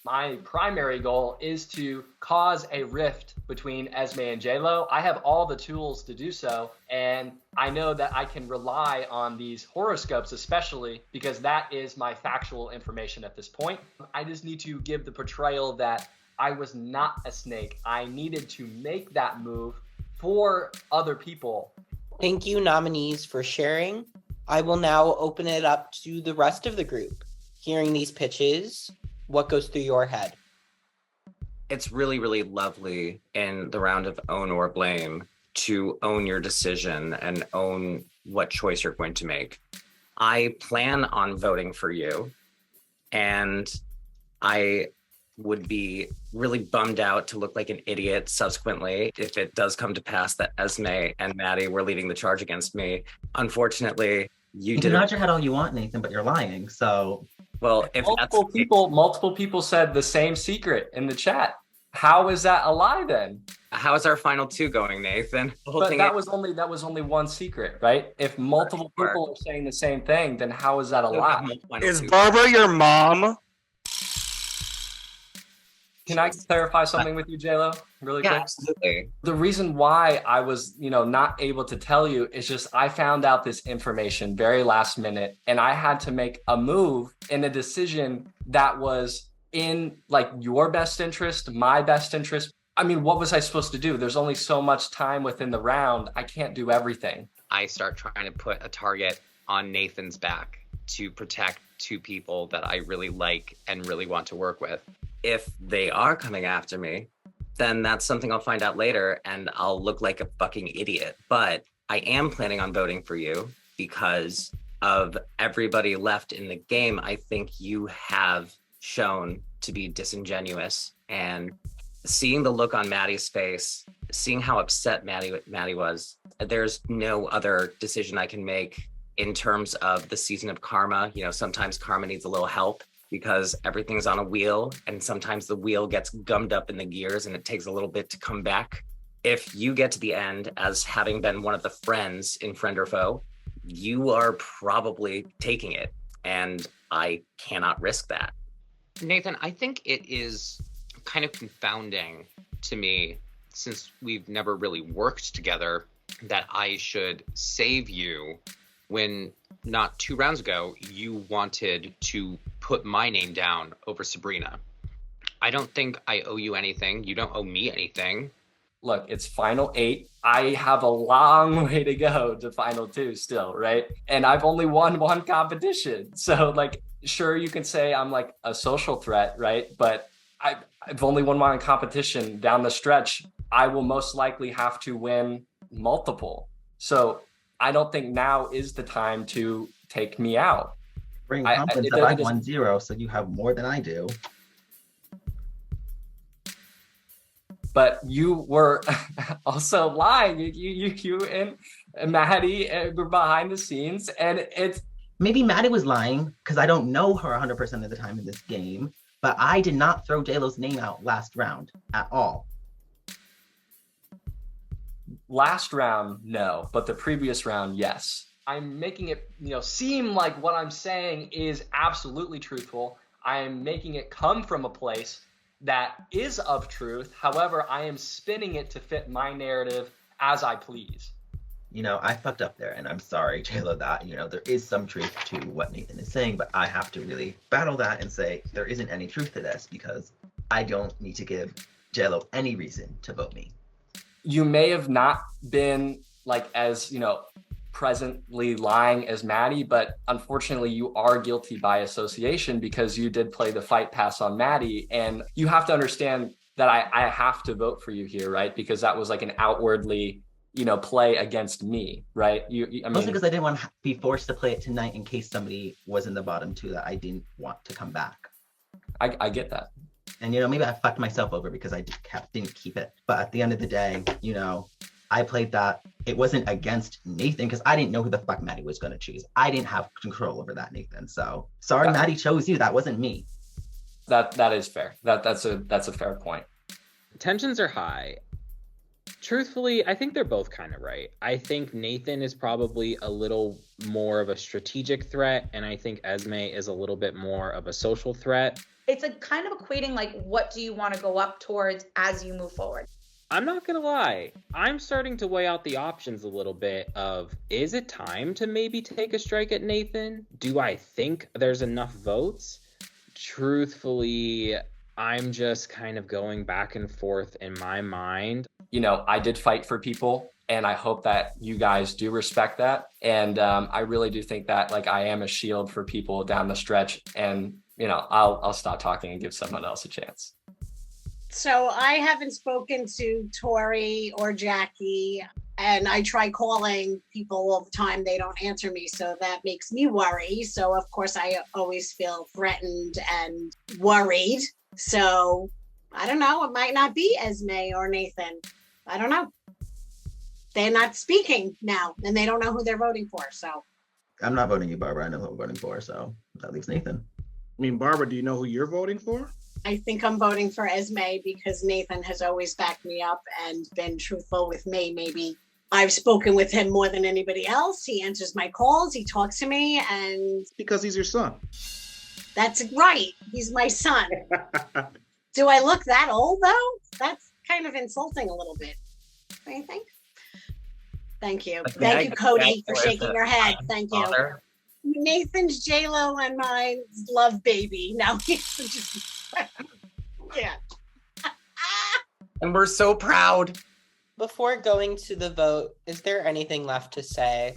My primary goal is to cause a rift between Esme and J-Lo. I have all the tools to do so, and I know that I can rely on these horoscopes, especially because that is my factual information at this point. I just need to give the portrayal that I was not a snake. I needed to make that move for other people. Thank you, nominees, for sharing. I will now open it up to the rest of the group. Hearing these pitches, what goes through your head? It's really, really lovely in the round of own or blame to own your decision and own what choice you're going to make. I plan on voting for you, and I would be really bummed out to look like an idiot subsequently if it does come to pass that Esme and Maddie were leading the charge against me. Unfortunately, you can nod your head all you want, Nathan, but you're lying. So, well, if multiple people said the same secret in the chat. How is that a lie then? How is our final 2 going, Nathan? But that was only one secret, right? If multiple people are saying the same thing, then how is that a lie? Is Barbara your mom? Can I clarify something with you, J-Lo, really quick? Absolutely. The reason why I was, not able to tell you is just I found out this information very last minute, and I had to make a move in a decision that was in your best interest, my best interest, I mean, what was I supposed to do? There's only so much time within the round. I can't do everything. I start trying to put a target on Nathan's back to protect two people that I really like and really want to work with. If they are coming after me, then that's something I'll find out later and I'll look like a fucking idiot. But I am planning on voting for you because of everybody left in the game. I think you have shown to be disingenuous, and seeing the look on Maddie's face, seeing how upset Maddie was, there's no other decision I can make in terms of the season of karma. You know, sometimes karma needs a little help because everything's on a wheel, and sometimes the wheel gets gummed up in the gears and it takes a little bit to come back. If you get to the end as having been one of the friends in Friend or Foe, you are probably taking it, and I cannot risk that. Nathan, I think it is kind of confounding to me, since we've never really worked together, that I should save you when not 2 rounds ago you wanted to put my name down over Sabrina. I don't think I owe you anything. You don't owe me anything. Look, it's final 8. I have a long way to go to final 2 still, right? And I've only won 1 competition. So like, sure, you can say I'm like a social threat, right? But I've only won 1 competition. Down the stretch, I will most likely have to win multiple. So I don't think now is the time to take me out. Bring confidence that I've won 0, so you have more than I do. But you were also lying. You and Maddie were behind the scenes, and it's... Maybe Maddie was lying because I don't know her 100% of the time in this game, but I did not throw JLo's name out last round at all. Last round, no, but the previous round, yes. I'm making it, seem like what I'm saying is absolutely truthful. I am making it come from a place that is of truth. However, I am spinning it to fit my narrative as I please. I fucked up there, and I'm sorry, JLo, that, there is some truth to what Nathan is saying, but I have to really battle that and say there isn't any truth to this because I don't need to give JLo any reason to vote me. You may have not been as, presently lying as Maddie, but unfortunately you are guilty by association because you did play the fight pass on Maddie, and you have to understand that I have to vote for you here, right? Because that was like an outwardly, play against me, right? Mostly because I didn't want to be forced to play it tonight in case somebody was in the bottom 2 that I didn't want to come back. I get that. And, maybe I fucked myself over because I didn't keep it. But at the end of the day, I played that. It wasn't against Nathan because I didn't know who the fuck Maddie was going to choose. I didn't have control over that, Nathan. So sorry, Maddie chose you. That wasn't me. That is fair. That's a fair point. Tensions are high. Truthfully, I think they're both kind of right. I think Nathan is probably a little more of a strategic threat, and I think Esme is a little bit more of a social threat. It's a kind of equating what do you want to go up towards as you move forward? I'm not gonna lie, I'm starting to weigh out the options a little bit of, is it time to maybe take a strike at Nathan? Do I think there's enough votes? Truthfully, I'm just kind of going back and forth in my mind. I did fight for people, and I hope that you guys do respect that. And I really do think that I am a shield for people down the stretch, and I'll stop talking and give someone else a chance. So I haven't spoken to Tori or Jackie, and I try calling people all the time. They don't answer me, so that makes me worry. So of course I always feel threatened and worried. So I don't know. It might not be Esme or Nathan. I don't know. They're not speaking now, and they don't know who they're voting for. So I'm not voting you, Barbara. I know who I'm voting for, so that leaves Nathan. I mean, Barbara, do you know who you're voting for? I think I'm voting for Esme because Nathan has always backed me up and been truthful with me. Maybe I've spoken with him more than anybody else. He answers my calls. He talks to me, and because he's your son. That's right. He's my son. Do I look that old though? That's kind of insulting a little bit. Don't you think? Thank you. Thank you, Cody, for shaking your head. Thank you. Nathan's JLo and mine's love baby. Now he's just yeah. And we're so proud. Before going to the vote, is there anything left to say?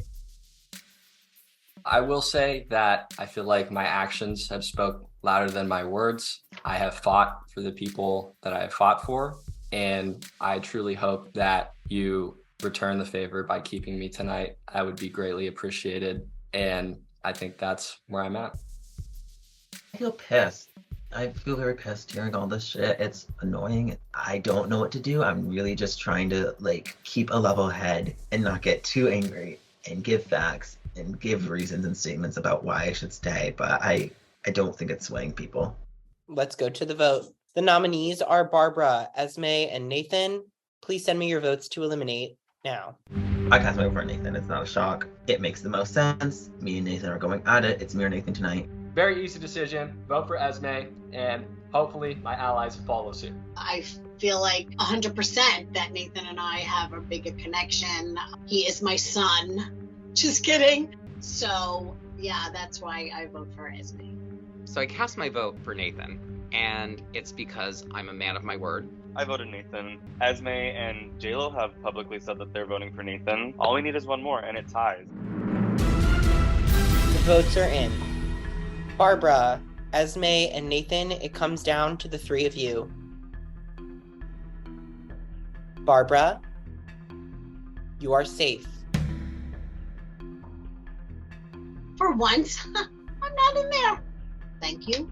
I will say that I feel like my actions have spoke louder than my words. I have fought for the people that I have fought for, and I truly hope that you return the favor by keeping me tonight. I would be greatly appreciated, and I think that's where I'm at. I feel pissed. I feel very pissed hearing all this shit. It's annoying. I don't know what to do. I'm really just trying to like keep a level head and not get too angry and give facts and give reasons and statements about why I should stay. But I don't think it's swaying people. Let's go to the vote. The nominees are Barbara, Esme, and Nathan. Please send me your votes to eliminate now. I cast my vote for Nathan. It's not a shock. It makes the most sense. Me and Nathan are going at it. It's me or Nathan tonight. Very easy decision. Vote for Esme, and hopefully my allies follow suit. I feel like 100% that Nathan and I have a bigger connection. He is my son. Just kidding. So, yeah, that's why I vote for Esme. So I cast my vote for Nathan, and it's because I'm a man of my word. I voted Nathan. Esme and JLo have publicly said that they're voting for Nathan. All we need is one more, and it ties. The votes are in. Barbara, Esme, and Nathan, it comes down to the three of you. Barbara, you are safe. For once, I'm not in there. Thank you.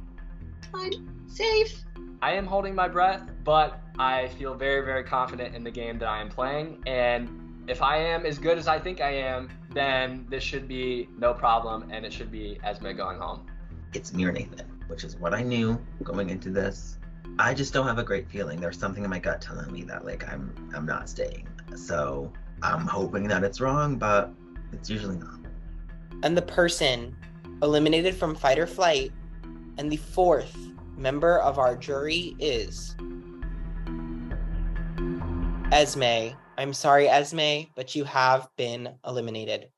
I'm safe. I am holding my breath, but I feel very, very confident in the game that I am playing. And if I am as good as I think I am, then this should be no problem, and it should be Esme going home. It's me or Nathan, which is what I knew going into this. I just don't have a great feeling. There's something in my gut telling me that like I'm not staying. So I'm hoping that it's wrong, but it's usually not. And the person eliminated from Fight or Flight and the fourth member of our jury is Esme. I'm sorry, Esme, but you have been eliminated.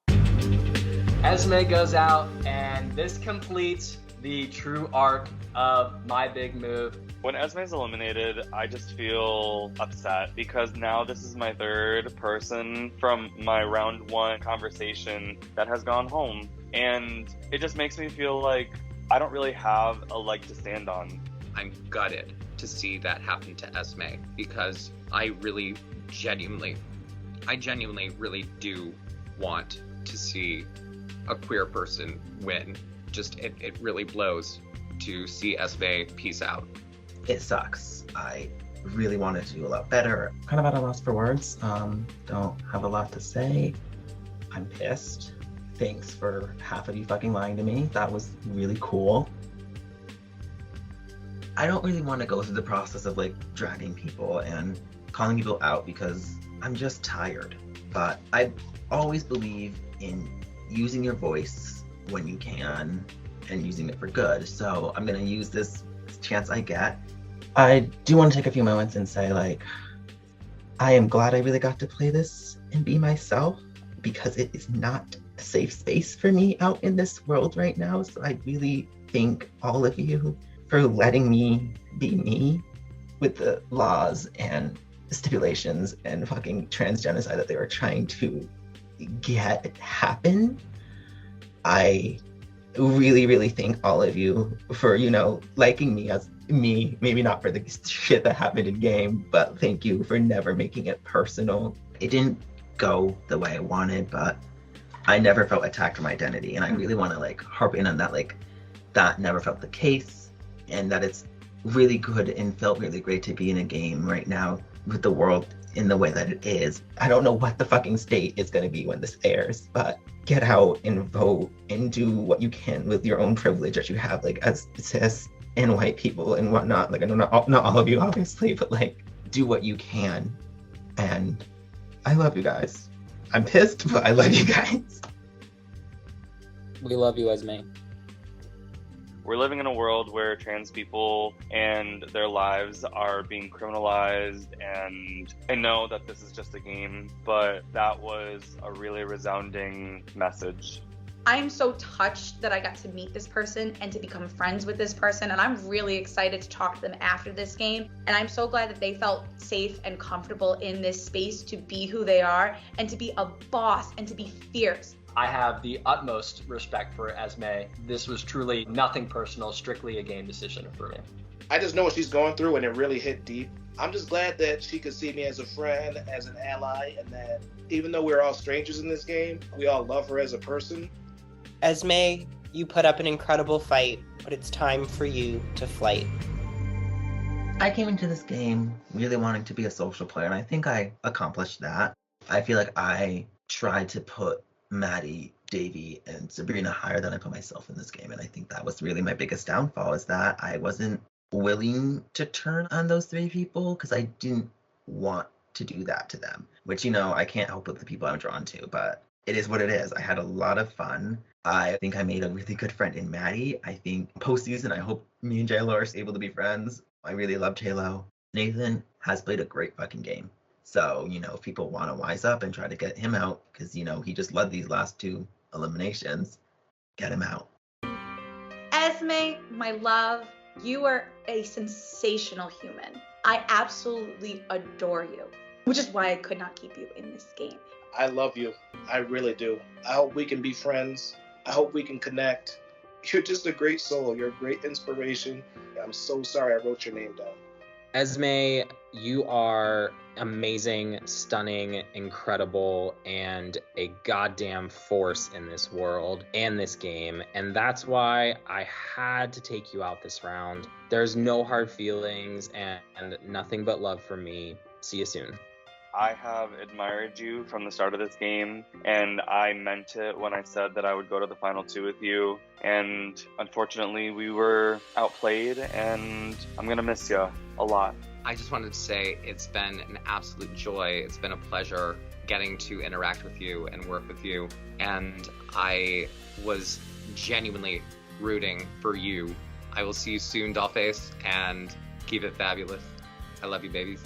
Esme goes out, and this completes the true arc of my big move. When Esme's eliminated, I just feel upset because now this is my third person from my round one conversation that has gone home. And it just makes me feel like I don't really have a leg to stand on. I'm gutted to see that happen to Esme because I genuinely really do want to see a queer person win. Just it really blows to see Esme peace out. It sucks. I really wanted to do a lot better. Kind of at a loss for words. Don't have a lot to say. I'm pissed. Thanks for half of you fucking lying to me. That was really cool. I don't really want to go through the process of like dragging people and calling people out because I'm just tired. But I always believe in using your voice when you can and using it for good. So I'm gonna use this chance I get. I do want to take a few moments and say like, I am glad I really got to play this and be myself because it is not a safe space for me out in this world right now. So I really thank all of you for letting me be me with the laws and stipulations and fucking transgenocide that they were trying to get happen. I really, really thank all of you for, liking me as me, maybe not for the shit that happened in game, but thank you for never making it personal. It didn't go the way I wanted, but I never felt attacked for my identity. And I really want to harp in on that, that never felt the case, and that it's really good and felt really great to be in a game right now with the world in the way that it is. I don't know what the fucking state is going to be when this airs, but get out and vote and do what you can with your own privilege that you have, as cis and white people and whatnot. I know not all of you, obviously, but do what you can. And I love you guys. I'm pissed, but I love you guys. We love you, Esme. We're living in a world where trans people and their lives are being criminalized, and I know that this is just a game, but that was a really resounding message. I am so touched that I got to meet this person and to become friends with this person. And I'm really excited to talk to them after this game. And I'm so glad that they felt safe and comfortable in this space to be who they are and to be a boss and to be fierce. I have the utmost respect for Esme. This was truly nothing personal, strictly a game decision for me. I just know what she's going through, and it really hit deep. I'm just glad that she could see me as a friend, as an ally, and that even though we're all strangers in this game, we all love her as a person. Esme, you put up an incredible fight, but it's time for you to flight. I came into this game really wanting to be a social player, and I think I accomplished that. I feel like I tried to put Maddie, Davy, and Sabrina higher than I put myself in this game, and I think that was really my biggest downfall, is that I wasn't willing to turn on those three people because I didn't want to do that to them, which, you know, I can't help with the people I'm drawn to, but it is what it is. I had a lot of fun. I think I made a really good friend in Maddie. I think postseason, I hope me and J-Lo are able to be friends. I really love J-Lo. Nathan has played a great fucking game. So, you know, if people want to wise up and try to get him out, because, you know, he just led these last 2 eliminations, get him out. Esme, my love, you are a sensational human. I absolutely adore you, which is why I could not keep you in this game. I love you. I really do. I hope we can be friends. I hope we can connect. You're just a great soul. You're a great inspiration. I'm so sorry I wrote your name down. Esme, you are amazing, stunning, incredible, and a goddamn force in this world and this game. And that's why I had to take you out this round. There's no hard feelings and nothing but love from me. See you soon. I have admired you from the start of this game, and I meant it when I said that I would go to the final 2 with you. And unfortunately, we were outplayed, and I'm gonna miss you a lot. I just wanted to say it's been an absolute joy. It's been a pleasure getting to interact with you and work with you. And I was genuinely rooting for you. I will see you soon, Dollface, and keep it fabulous. I love you, babies.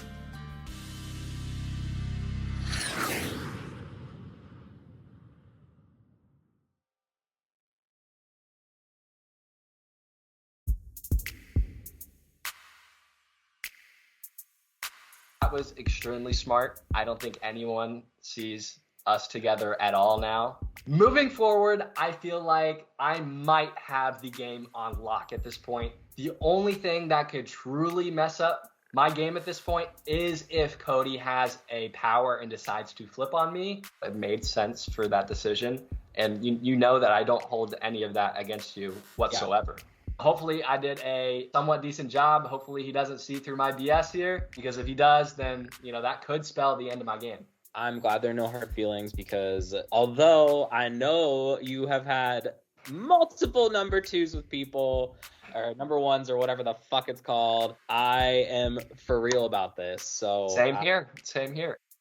That was extremely smart. I don't think anyone sees us together at all now. Moving forward, I feel like I might have the game on lock at this point. The only thing that could truly mess up my game at this point is if Cody has a power and decides to flip on me. It made sense for that decision. And you know that I don't hold any of that against you whatsoever. Yeah. Hopefully I did a somewhat decent job. Hopefully he doesn't see through my BS here, because if he does, then, you know, that could spell the end of my game. I'm glad there are no hard feelings, because although I know you have had multiple number 2s with people, or number 1s, or whatever the fuck it's called, I am for real about this. So Same here.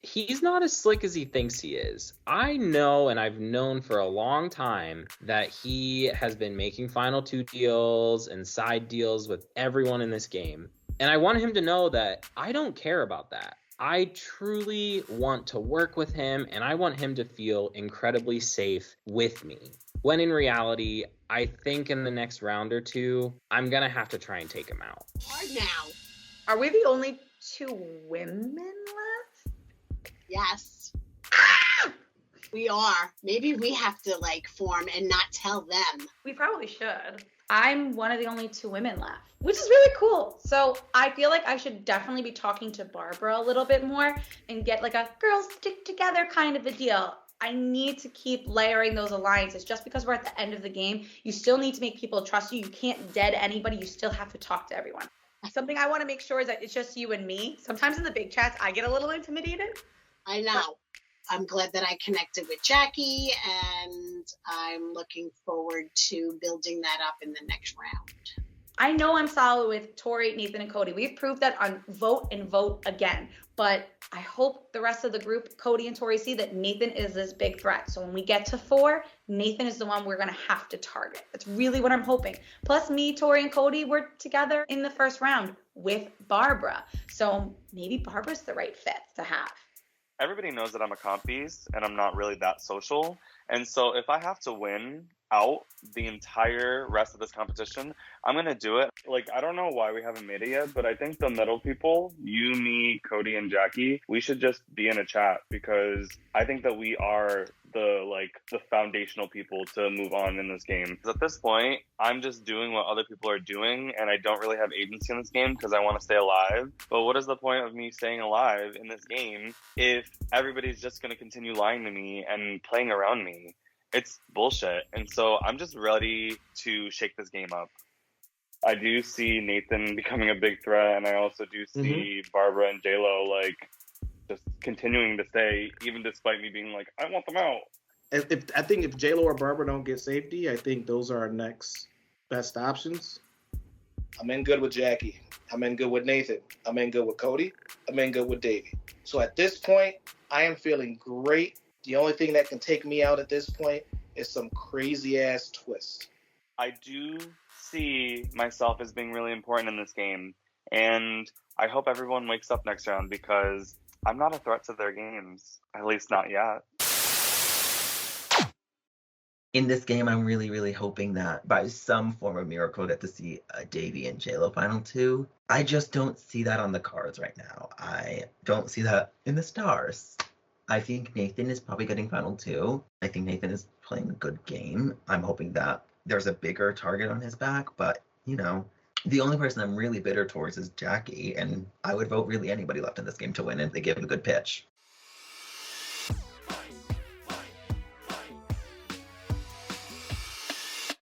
He's not as slick as he thinks he is. I know, and I've known for a long time, that he has been making final 2 deals and side deals with everyone in this game. And I want him to know that I don't care about that. I truly want to work with him, and I want him to feel incredibly safe with me. When in reality, I think in the next round or 2, I'm going to have to try and take him out. Hard now. Are we the only 2 women left? Yes. We are. Maybe we have to form and not tell them. We probably should. I'm one of the only 2 women left, which is really cool. So I feel like I should definitely be talking to Barbara a little bit more and get a girls stick together kind of a deal. I need to keep layering those alliances. Just because we're at the end of the game, you still need to make people trust you. You can't dead anybody. You still have to talk to everyone. Something I want to make sure is that it's just you and me. Sometimes in the big chats, I get a little intimidated. I know. I'm glad that I connected with Jackie, and I'm looking forward to building that up in the next round. I know I'm solid with Tori, Nathan, and Cody. We've proved that on Vote and Vote again. But I hope the rest of the group, Cody and Tori, see that Nathan is this big threat. So when we get to 4, Nathan is the one we're going to have to target. That's really what I'm hoping. Plus me, Tori, and Cody were together in the first round with Barbara. So maybe Barbara's the right fit to have. everybody knows that I'm a comp beast and I'm not really that social. And so if I have to win out the entire rest of this competition, I'm going to do it. Like, I don't know why we haven't made it yet, but I think the middle people, you, me, Cody, and Jackie, we should just be in a chat, because I think that we are the foundational people to move on in this game. At this point, I'm just doing what other people are doing, and I don't really have agency in this game because I want to stay alive. But what is the point of me staying alive in this game if everybody's just going to continue lying to me and playing around me? It's bullshit. And so I'm just ready to shake this game up. I do see Nathan becoming a big threat, and I also do see Barbara and JLo just continuing to stay, even despite me being like, I want them out. I think if JLo or Barbara don't get safety, I think those are our next best options. I'm in good with Jackie. I'm in good with Nathan. I'm in good with Cody. I'm in good with Davey. So at this point, I am feeling great. The only thing that can take me out at this point is some crazy ass twist. I do see myself as being really important in this game, and I hope everyone wakes up next round, because I'm not a threat to their games, at least not yet. In this game, I'm really, really hoping that by some form of miracle I get to see a Davey and JLo final 2. I just don't see that on the cards right now. I don't see that in the stars. I think Nathan is probably getting final 2. I think Nathan is playing a good game. I'm hoping that there's a bigger target on his back, but, the only person I'm really bitter towards is Jackie, and I would vote really anybody left in this game to win if they give a good pitch.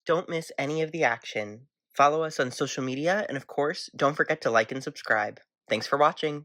Don't miss any of the action. Follow us on social media, and of course, don't forget to like and subscribe. Thanks for watching.